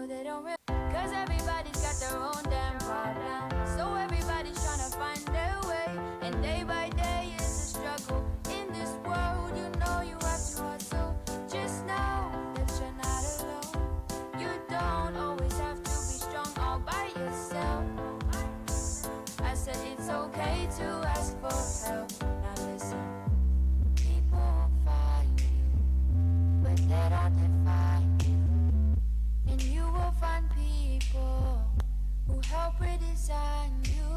know they don't realize. Cause everybody's got their own damn problem. So everybody's trying to find their way. And day by day it's a struggle. In this world, you know you have to hustle. Just know that you're not alone. You don't always have to be strong all by yourself. I said it's okay to ask for help. Now listen, people will find you, but they don't define you. And you will find people who help redesign you.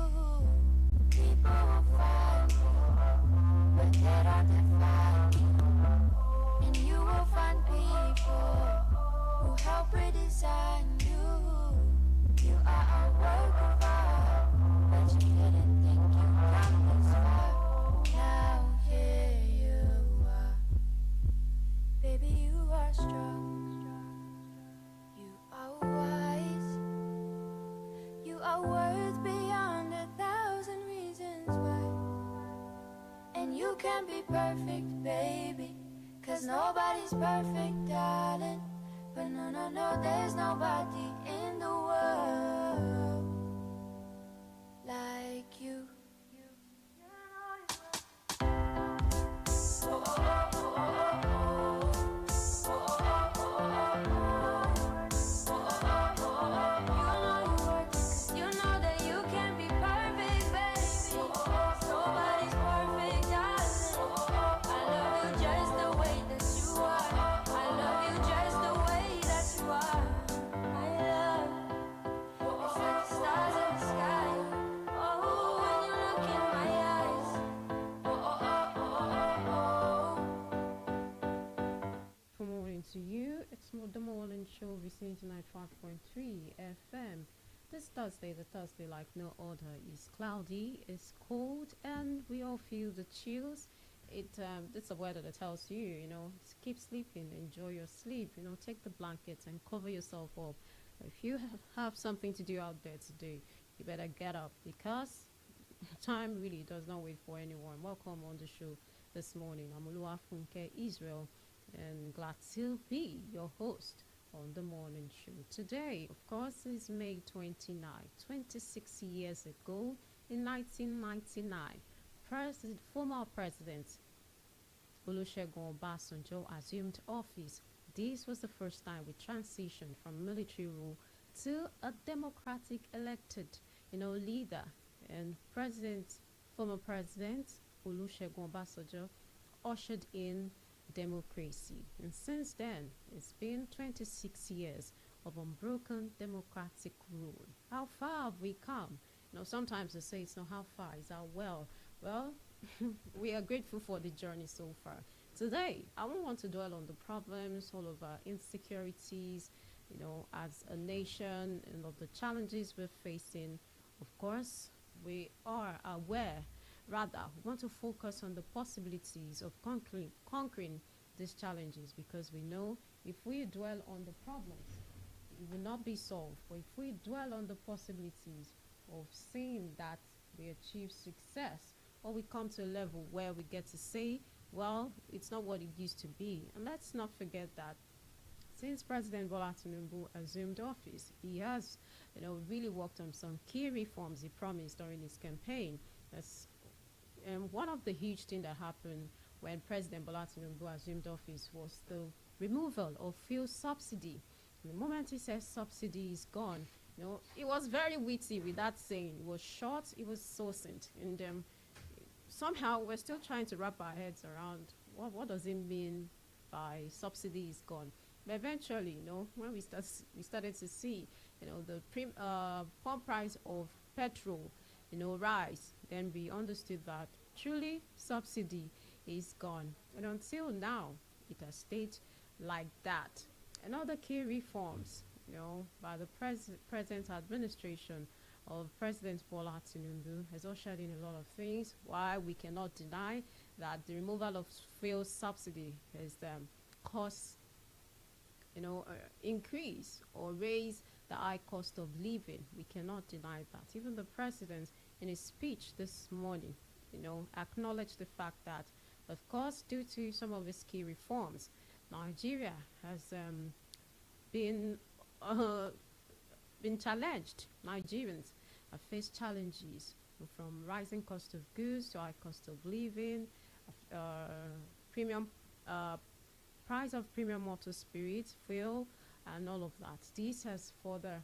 People will find you, but they don't define you. And you will find people who help redesign you. You are a work of art, but you didn't think you got this far. Now here you are, baby, you are strong. You are wise. You are worth beyond 1,000 reasons why. And you can be perfect, baby, cause nobody's perfect, darling. But no, no, no, there's nobody in the world like you. Oh, oh, oh, oh, oh, oh. Oh, oh, oh, oh, oh, oh. You know that you can't be perfect, baby. Nobody's perfect, darling. I love you just the way that you are. I love you just the way that you are. I love it's like the stars in the sky. Oh, when you look in my eyes. Oh, oh, oh, oh, oh, oh. For morning to you, it's the morning show Vicinity 95.3 FM. This Thursday, the Thursday like no other, is cloudy, it's cold, and we all feel the chills. It's a weather that tells you, keep sleeping, enjoy your sleep, take the blankets and cover yourself up. If you have something to do out there today, you better get up because time really does not wait for anyone. Welcome on the show this morning. I'm Oluwafunke Israel, and glad to be your host on the morning show. Today, of course, is May 29, 26 years ago in 1999. Former President Olusegun Obasanjo assumed office. This was the first time we transitioned from military rule to a democratic elected, leader. And former President Olusegun Obasanjo ushered in democracy. And since then, it's been 26 years of unbroken democratic rule. How far have we come? Sometimes they say it's not how far, it's how well. Well, we are grateful for the journey so far. Today, I won't want to dwell on the problems, all of our insecurities, as a nation and of the challenges we're facing. Of course, we are aware. Rather, we want to focus on the possibilities of conquering these challenges, because we know if we dwell on the problems, it will not be solved. But if we dwell on the possibilities of seeing that we achieve success, or we come to a level where we get to say, well, it's not what it used to be. And let's not forget that since President Bola Tinubu assumed office, he has, really worked on some key reforms he promised during his campaign. And one of the huge things that happened when President Bola Tinubu assumed office was the removal of fuel subsidy. And the moment he says subsidy is gone, it was very witty with that saying. It was short, it was succinct, and somehow we're still trying to wrap our heads around what does it mean by subsidy is gone. But eventually, when we started to see, the pump price of petrol, rise, then we understood that truly subsidy is gone. And until now, it has stayed like that. And other key reforms, by the present administration of President Bola Tinubu has ushered in a lot of things. Why we cannot deny that the removal of fuel subsidy has caused increase or raise the high cost of living. We cannot deny that. Even the president, in his speech this morning, acknowledged the fact that, of course, due to some of his key reforms, Nigeria has been uh, been challenged. Nigerians have faced challenges from rising cost of goods to high cost of living, premium price of premium water, spirits, fuel, and all of that. This has further,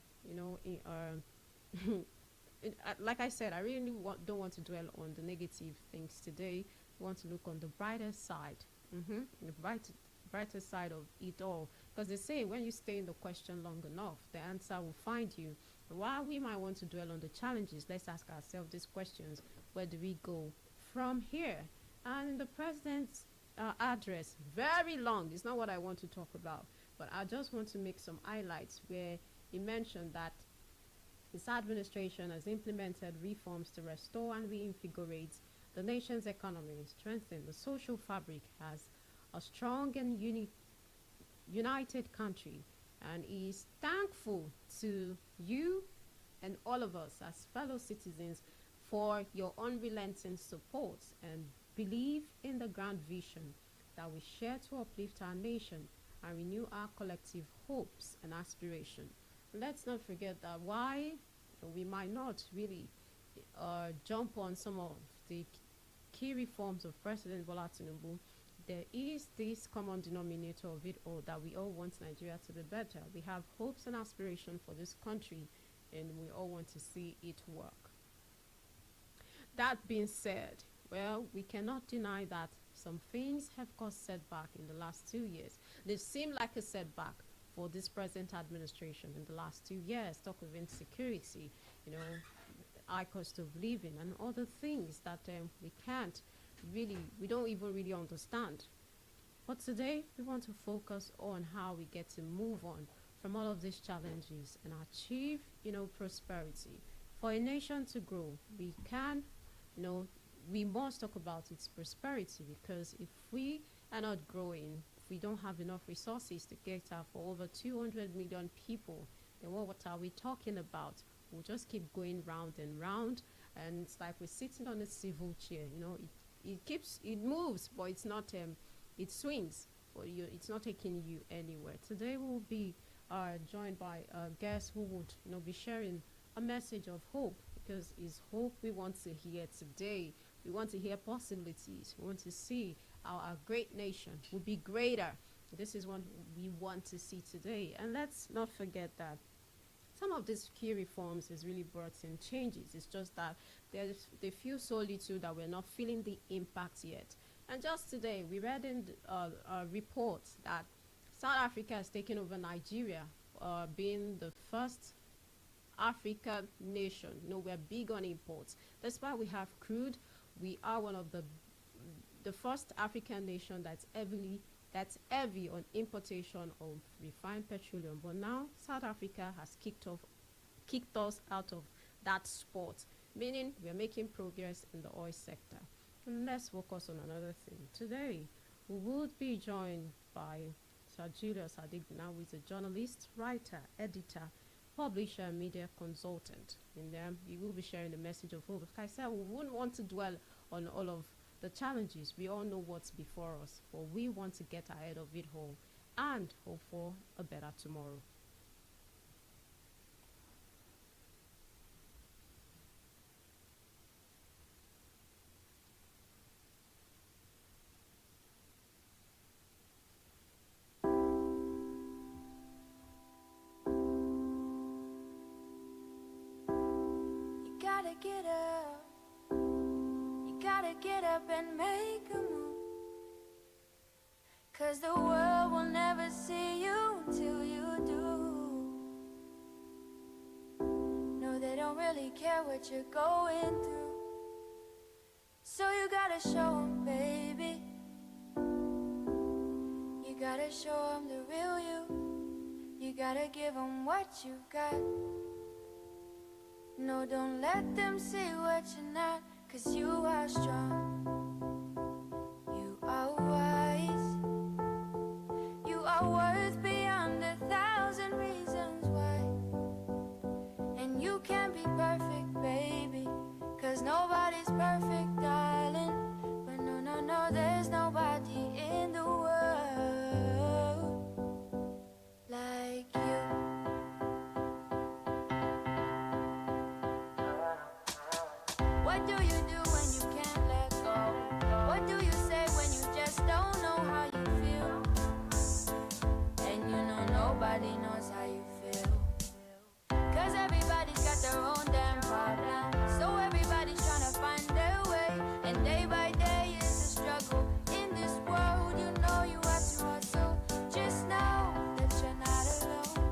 like I said, I really don't want to dwell on the negative things today. I want to look on the brighter side, the brighter side of it all. Because they say when you stay in the question long enough, the answer will find you. While we might want to dwell on the challenges, let's ask ourselves these questions. Where do we go from here? And in the president's address, very long, it's not what I want to talk about, but I just want to make some highlights where he mentioned that his administration has implemented reforms to restore and reinvigorate the nation's economy, strengthen the social fabric as a strong and united country, and he is thankful to you and all of us as fellow citizens for your unrelenting support and believe in the grand vision that we share to uplift our nation and renew our collective hopes and aspirations. Let's not forget that why we might not really jump on some of the key reforms of President Bola Tinubu, there is this common denominator of it all, that we all want Nigeria to be better. We have hopes and aspirations for this country, and we all want to see it work. That being said, well, we cannot deny that some things have caused setback in the last 2 years. They seem like a setback for this present administration in the last 2 years. Talk of insecurity, high cost of living, and other things that we don't even really understand. But today, we want to focus on how we get to move on from all of these challenges and achieve, prosperity. For a nation to grow, we must talk about its prosperity, because if we are not growing, if we don't have enough resources to cater for over 200 million people, then what are we talking about? We'll just keep going round and round, and it's like we're sitting on a swivel chair. It moves, but it's not, it swings, but it's not taking you anywhere. Today we'll be joined by guests who would, be sharing a message of hope, because it's hope we want to hear today. We want to hear possibilities. We want to see how our great nation will be greater. This is what we want to see today. And let's not forget that some of these key reforms has really brought in changes. It's just that they feel so little that we're not feeling the impact yet. And just today, we read in a report that South Africa has taken over Nigeria, being the first African nation. We're big on imports. That's why we have crude. We are one of the first African nation that's heavy on importation of refined petroleum. But now South Africa has kicked us out of that spot, meaning we're making progress in the oil sector. And let's focus on another thing. Today, we would be joined by Sir Julius Adigbina, who is a journalist, writer, editor, publisher, and media consultant. In there, he will be sharing the message of hope. Like I said, we wouldn't want to dwell on all of the challenges. We all know what's before us, but we want to get ahead of it all and hope for a better tomorrow. You gotta get up. You gotta get up and make a move. 'Cause the world will never see you till you do. No, they don't really care what you're going through. So you gotta show 'em, baby. You gotta show 'em the real you. You gotta give 'em what you got. No, don't let them see what you're not. 'Cause you are strong. You are wise. You are worth beyond 1,000 reasons why. And you can't be perfect, baby. 'Cause nobody's perfect, darling. But no, there's nobody in the world like you. What do you do when you can't let go? What do you say when you just don't know how you feel? And you know nobody knows how you feel. Cause everybody's got their own damn problem. So everybody's trying to find their way. And day by day is a struggle. In this world, you know you have to hustle. Just know that you're not alone.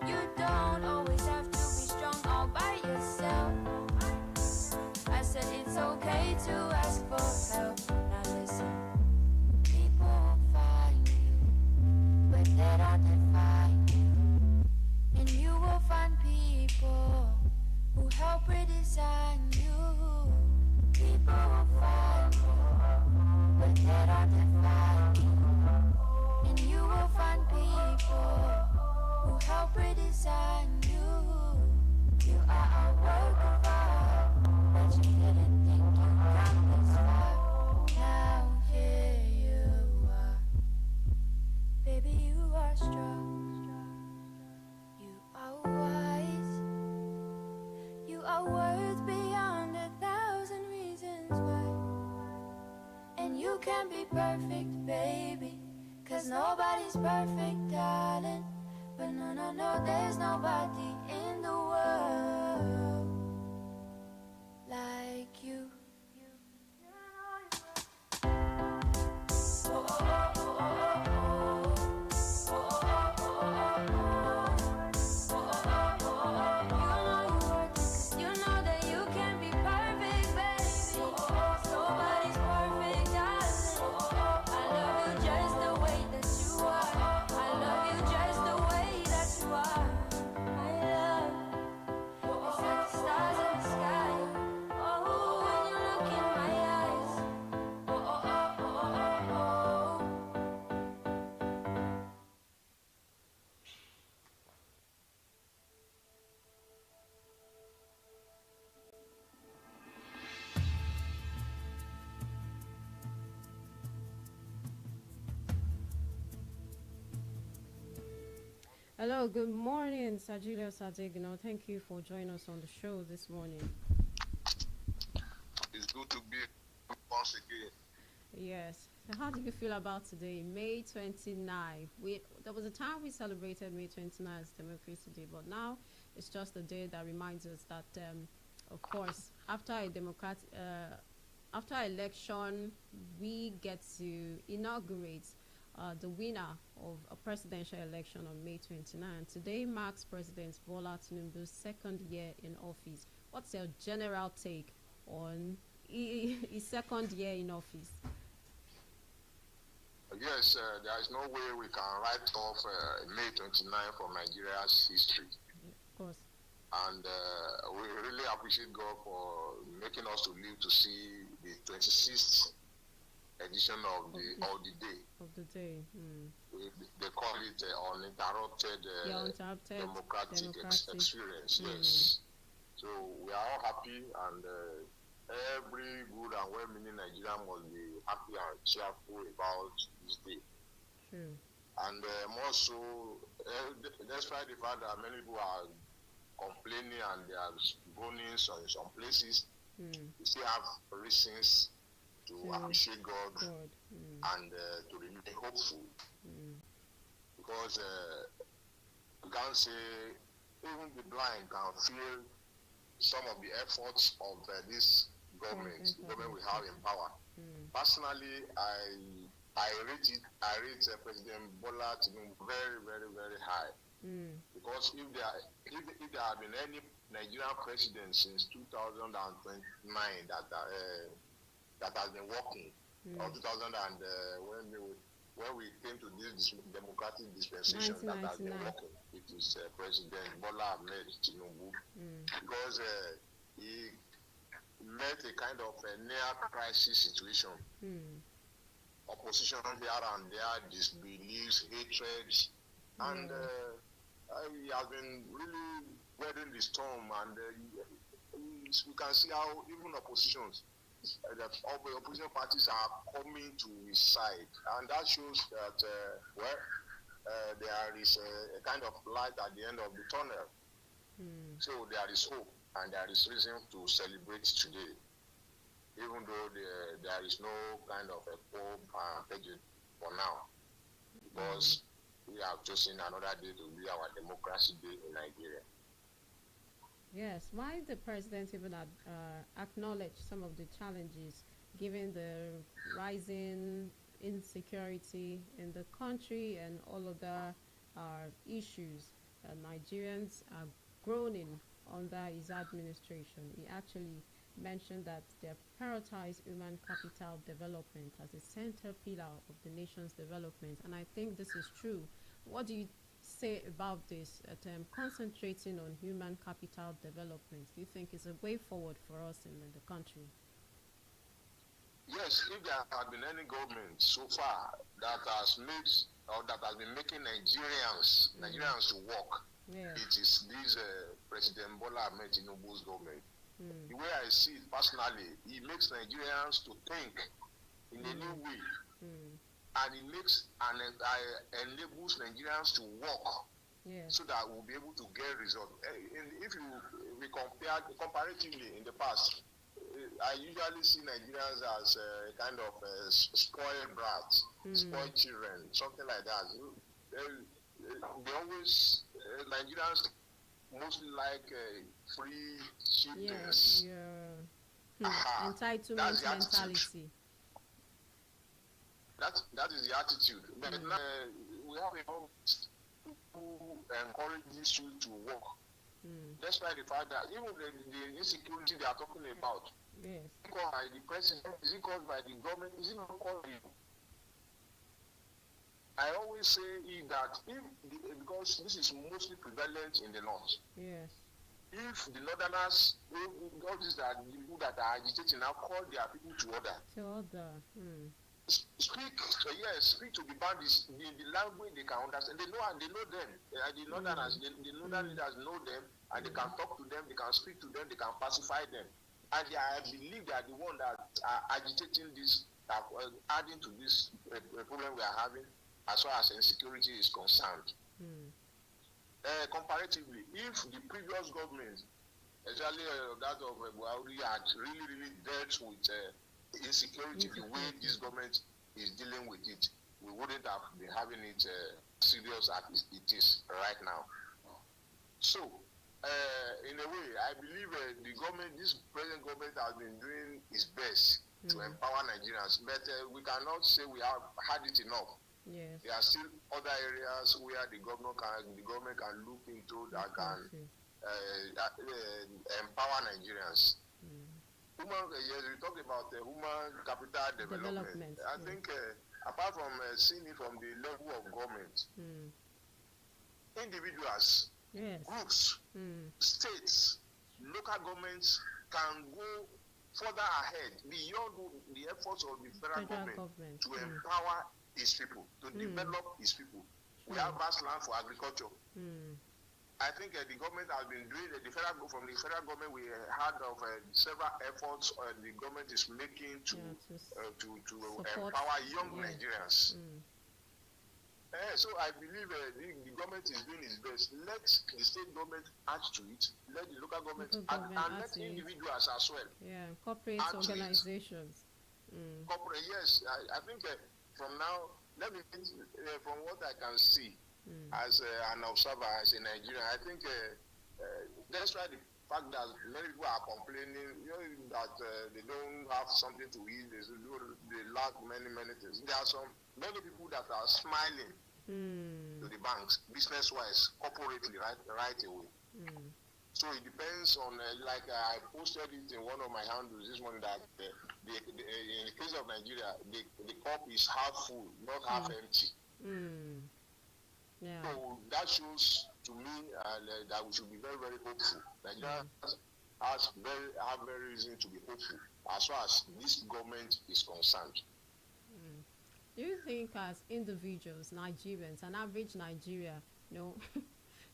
You don't always have to be strong all by yourself. I said it's okay to ask for help. Now listen, people will find you, but they don't define you. And you will find people who help redesign you. People will find you, but they don't define you. And you will find people who help redesign you. You are a work of art, but you didn't think you got this far. Now here you are, baby, you are strong. You are wise. You are worth beyond 1,000 reasons why. And you can be perfect, baby, 'cause nobody's perfect, darling. But no, no, no, there's nobody in the world like you. Oh, oh, oh, oh, oh, oh. Oh, oh, oh, oh, oh, oh. You know that you can be perfect, baby. Nobody's perfect, darling. I love you just the way that you are. I love you just the way that you are. I love it's like the stars in the sky. Oh, when you look in my eyes. Oh, oh, oh, oh, oh, oh. Hello, good morning, Sajilio Sadegno. Thank you for joining us on the show this morning. It's good to be once again. Yes. So how do you feel about today, May 29? There was a time we celebrated May 29 as Democracy Day, but now it's just a day that reminds us that, of course, after election, we get to inaugurate the winner of a presidential election on May 29. Today marks President Bola Tinubu's second year in office. What's your general take on his second year in office? Yes, there is no way we can write off May 29 from Nigeria's history. Of course. And we really appreciate God for making us to live to see the 26th edition of the day. Of the day. They call it uninterrupted democratic experience. Yes. So we are all happy, and every good and well-meaning Nigerian must be happy and cheerful about this day. True. And more so, despite the fact that many people are complaining and they are burning in some places, we still have reasons to appreciate God and to remain hopeful. Because you can say even the blind can feel some of the efforts of this government, the government we have in power. Personally, I rate President Bola Tinubu very, very, very high. Because if there have been any Nigerian president since 2029 that has been working, or 2000 and when we came to this democratic dispensation that has been working, it is President Bola Ahmed Tinubu, because he met a kind of a near crisis situation. Opposition here and there, disbeliefs, hatreds, and he has been really weathering the storm, and we can see how even oppositions, the opposition parties are coming to his side, and that shows that there is a kind of light at the end of the tunnel. So there is hope, and there is reason to celebrate today. even though there is no kind of a pope for now, because we have chosen another day to be our democracy day in Nigeria. Yes, why the president even acknowledge some of the challenges given the rising insecurity in the country and all other issues Nigerians are groaning under his administration. He actually mentioned that they have prioritized human capital development as a center pillar of the nation's development, and I think this is true. What do you say about this concentrating on human capital development? Do you think is a way forward for us in the country? Yes, if there had been any government so far that has made or that has been making Nigerians to work, it is this President Bola Ahmed Tinubu's government. The way I see it personally, he makes Nigerians to think in a new way, and it makes and enables Nigerians to work, so that we'll be able to get results. If we compare comparatively in the past, I usually see Nigerians as a kind of spoiled brats, spoiled children, something like that. They always Nigerians mostly like free cheapness. Entitlement mentality. That is the attitude. But now, we have a lot who encourage these children to work. Despite the fact that even the insecurity they are talking about, is it caused by the president? Is it caused by the government? Is it not caused by you? I always say that because this is mostly prevalent in the north. Yes. If the northerners, all these are the people that are agitating now, call their people to order. Speak to the bandits, the language they can understand. They know them. The northerners, the northern leaders know them, and they can talk to them, they can speak to them, they can pacify them. And I believe they are the ones that are agitating this, adding to this problem we are having as far as insecurity is concerned. Comparatively, if the previous government, especially that of Buhari, had really dealt with insecurity the way this government is dealing with it, we wouldn't have been having it serious as it is right now. So, in a way, I believe this present government has been doing its best to empower Nigerians, but we cannot say we have had it enough. Yes. There are still other areas where the government can look into that can empower Nigerians. Yes, we talk about human capital development. I think apart from seeing it from the level of government, individuals, groups, states, local governments can go further ahead beyond the efforts of the federal government to empower its people, to develop its people. We have vast land for agriculture. I think the government has been doing from the federal government. We heard of several efforts the government is making to empower young Nigerians. So I believe the government is doing its best. Let the state government add to it. Let the local government add, and let individuals as well. Corporate organizations. Corporate, yes. I think from now, from what I can see, as an observer, as a Nigerian, I think that's why the fact that many people are complaining, that they don't have something to eat, they lack many things. There are many people that are smiling to the banks, business-wise, corporately, right away. So it depends on, like I posted it in one of my handles this morning, that in the case of Nigeria, the cup is half full, not half empty. So that shows to me that we should be very, very hopeful. Nigeria have very reason to be hopeful as far as this government is concerned. Do you think as individuals, Nigerians, an average Nigeria,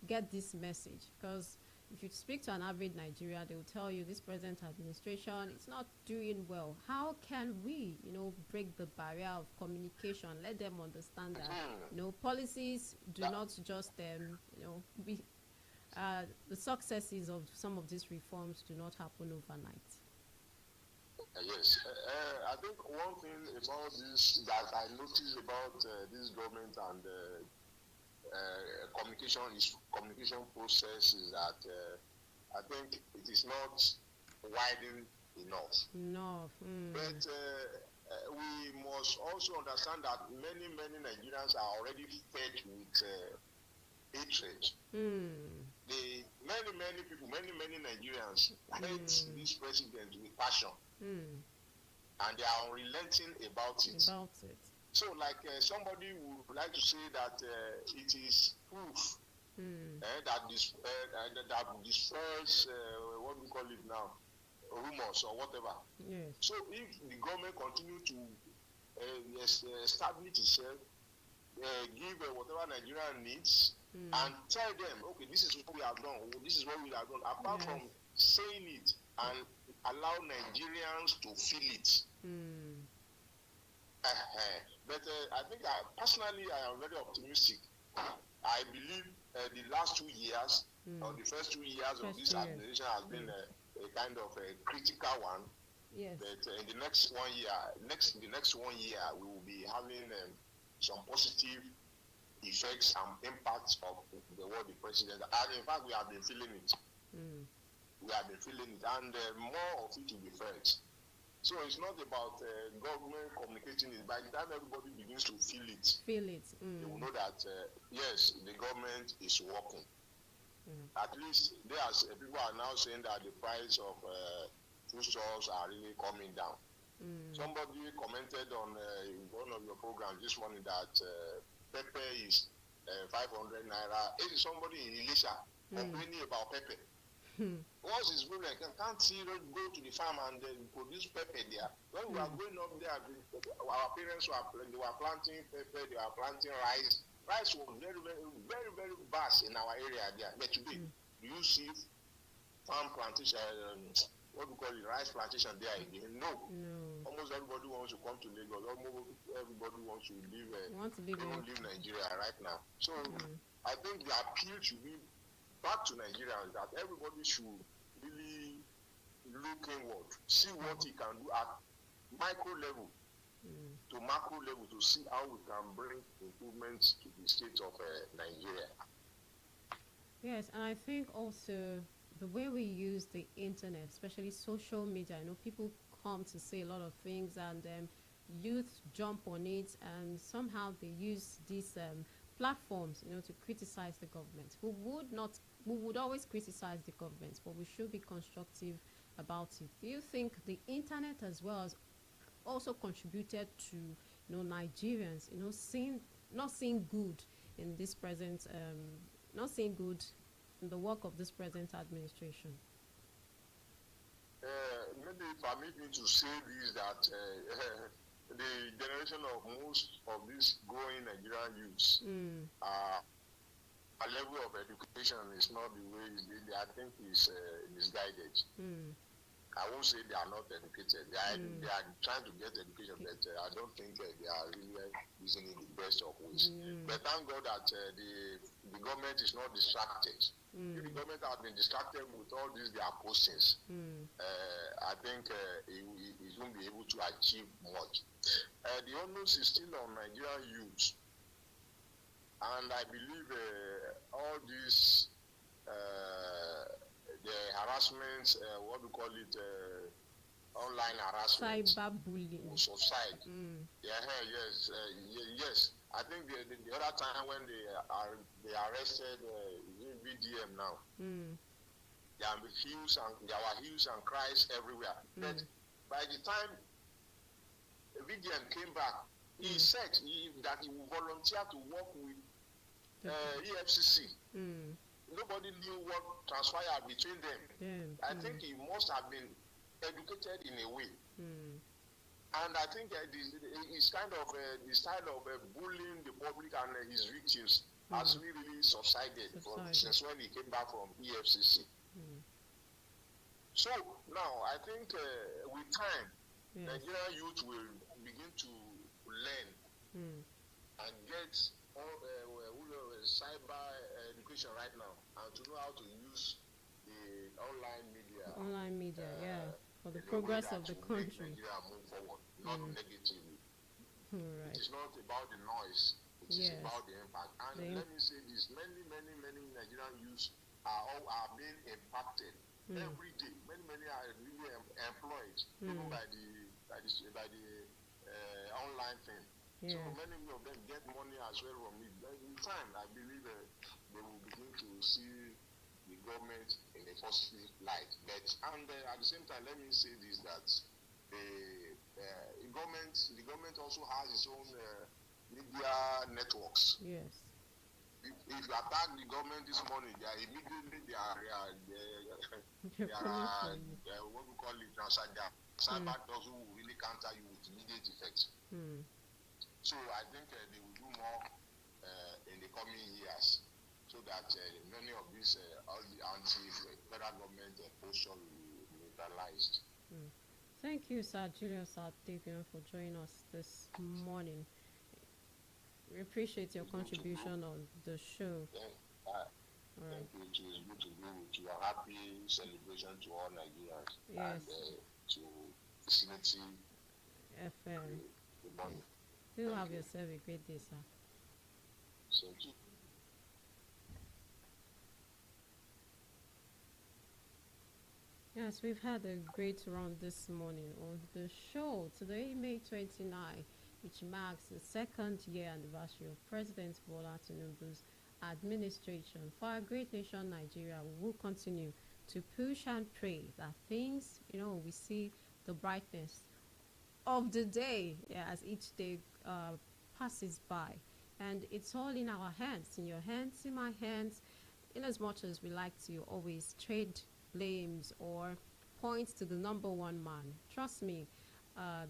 get this message? Because if you speak to an average Nigeria, they will tell you this present administration is not doing well. How can we, break the barrier of communication? Let them understand that, policies do not just, be, the successes of some of these reforms do not happen overnight. Yes, I think one thing about this that I noticed about this government and communication process is that I think it is not widened enough. Enough. But we must also understand that many Nigerians are already fed with hatred. Many people, many Nigerians hate this president with passion, and they are unrelenting about it. So, like somebody would like to say that it is proof that destroys what we call it now, rumors or whatever. Yes. So, if the government continue to establish itself, give whatever Nigeria needs, and tell them, okay, this is what we have done, this is what we have done, apart from saying it and allow Nigerians to feel it. But I think personally I am very optimistic. I believe the last 2 years, or the first 2 years of this administration has been a kind of a critical one. Yes. But in the next 1 year, the next 1 year, we will be having some positive effects and impacts of what the president. And in fact, we have been feeling it. We have been feeling it, and more of it will be felt. So it's not about government communicating it. By the time everybody begins to feel it, they will know that yes, the government is working. At least people are now saying that the price of foodstuffs are really coming down. Somebody commented on one of your programs this morning that pepper is 500 naira. It is somebody in Elisha complaining about pepper. Once it's good, can't see go to the farm and produce pepper there. When we are going up there, our parents were planting pepper, they were planting rice. Rice was very vast in our area there. But today, do you see farm plantation, what we call it, rice plantation there again? No. Almost everybody wants to come to Lagos. Almost everybody wants to live Nigeria right now. So I think the appeal should be back to Nigerians, that everybody should really look inward, see what he can do at micro level to macro level to see how we can bring improvements to the state of Nigeria. Yes, and I think also the way we use the internet, especially social media, people come to say a lot of things, and youth jump on it, and somehow they use these platforms, to criticize the government. We would always criticize the government, but we should be constructive about it. Do you think the internet as well has also contributed to, Nigerians, not seeing good in this present, not seeing good in the work of this present administration? Maybe permit me to say this, that the generation of most of these growing Nigerian youths, a level of education is not the way I think is misguided. I won't say they are not educated. They are trying to get education, but I don't think they are really using it the best of ways. But thank God that the government is not distracted. If the government has been distracted with all these their postings, I think it won't be able to achieve much. The onus is still on Nigerian youth, and I believe all these the harassments, what we call it, online harassment, cyberbullying, subside. Yes. I think the other time when they arrested VDM now, there were hues and cries everywhere. But by the time VDM came back, he said that he would volunteer to work with EFCC. Nobody knew what transpired between them. I think he must have been educated in a way. And I think it's kind of the style of bullying the public and his victims has really subsided since when he came back from EFCC. So now I think with time, Nigerian youth will begin to learn and get cyber education right now, and to know how to use the online media. For for the in a way progress that of the will make country. Nigeria move forward, not negatively. All It right. is not about the noise, it is Yes. about the impact. And The let me say this, many Nigerian youths are being impacted every day. Many are really employed, even by the online thing. So Yeah. many of them get money as well from it. But in time, I believe they will begin to see the government in a positive light. But at the same time, let me say this, that the government also has its own media networks. Yes. If you attack the government this morning, they are immediately they are They're coming for you. what we call it now, cyber those who will really counter you with immediate effect. So I think they will do more in the coming years, so that many of these all the anti-federal government posture will be neutralized. Thank you, Sir Julius Octavian, for joining us this morning. We appreciate your contribution on the show. Thank you. It is good to be with you. A happy celebration to all Nigerians. Yes. And to vicinity. FM. Good morning. Do have yourself a great day, sir. Thank you. Yes, we've had a great run this morning on the show. Today, May 29, which marks the second year anniversary of President Bola Tinubu's administration. For our great nation, Nigeria, we will continue to push and pray that things, we see the brightness of the day as each day passes by. And it's all in our hands, in your hands, in my hands, in as much as we like to always trade blames or point to the number one man. Trust me,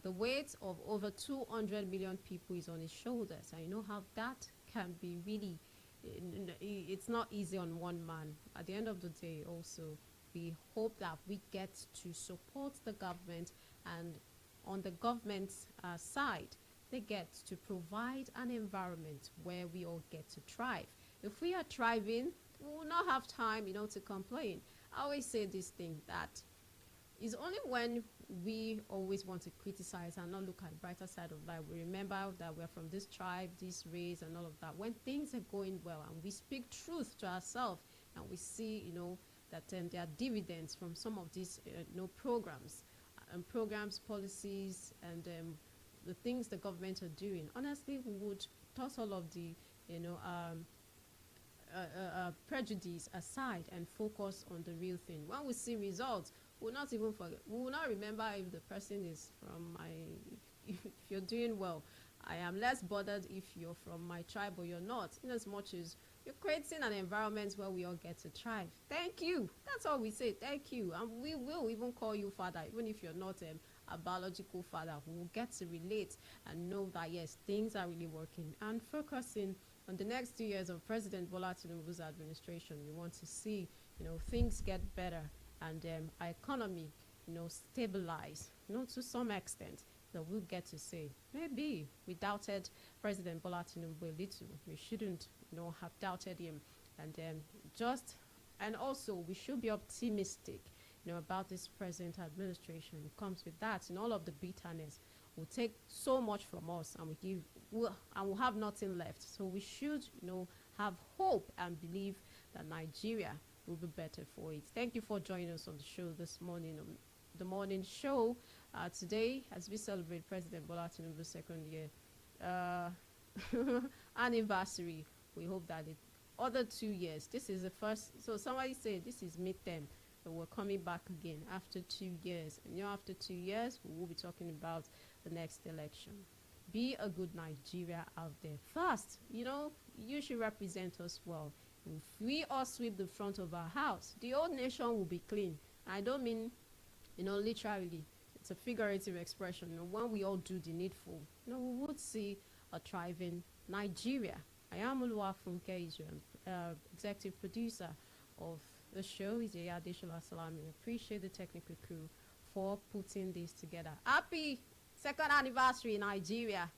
the weight of over 200 million people is on his shoulders. And you know how that can be really, it's not easy on one man. At the end of the day, also, we hope that we get to support the government, and on the government's side, they get to provide an environment where we all get to thrive. If we are thriving, we will not have time, to complain. I always say this thing, that it's only when we always want to criticize and not look at the brighter side of life. We remember that we're from this tribe, this race, and all of that. When things are going well and we speak truth to ourselves, and we see, that there are dividends from some of these, programs, policies, and the things the government are doing. Honestly, we would toss all of the, prejudice aside and focus on the real thing. When we see results, we'll not even forget. We will not remember if the person is from my. If you're doing well, I am less bothered if you're from my tribe or you're not. In as much as you're creating an environment where we all get to thrive. Thank you. That's all we say. Thank you, and we will even call you father, even if you're not a biological father. We will get to relate and know that yes, things are really working. And focusing on the next 2 years of President Bola Tinubu's administration, we want to see, things get better and our economy, stabilize, to some extent. That we'll get to say, maybe we doubted President Bola Tinubu a little. We shouldn't, have doubted him. And also we should be optimistic, about this present administration. It comes with that, and all of the bitterness will take so much from us, and we'll have nothing left. So we should, have hope and believe that Nigeria will be better for it. Thank you for joining us on the show this morning. The morning show today, as we celebrate President Bola Tinubu's second year anniversary. We hope that the other 2 years, this is the first. So somebody said this is midterm. So we're coming back again after 2 years. And after 2 years, we will be talking about the next election. Be a good Nigeria out there. First, you should represent us well. If we all sweep the front of our house, the whole nation will be clean. I don't mean, literally. It's a figurative expression. When we all do the needful, we would see a thriving Nigeria. I am Oluwafunke Israel, executive producer of the show is Adeshola Salami. Appreciate the technical crew for putting this together. Happy second anniversary, Nigeria.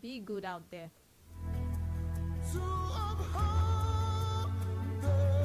Be good out there. To uphold the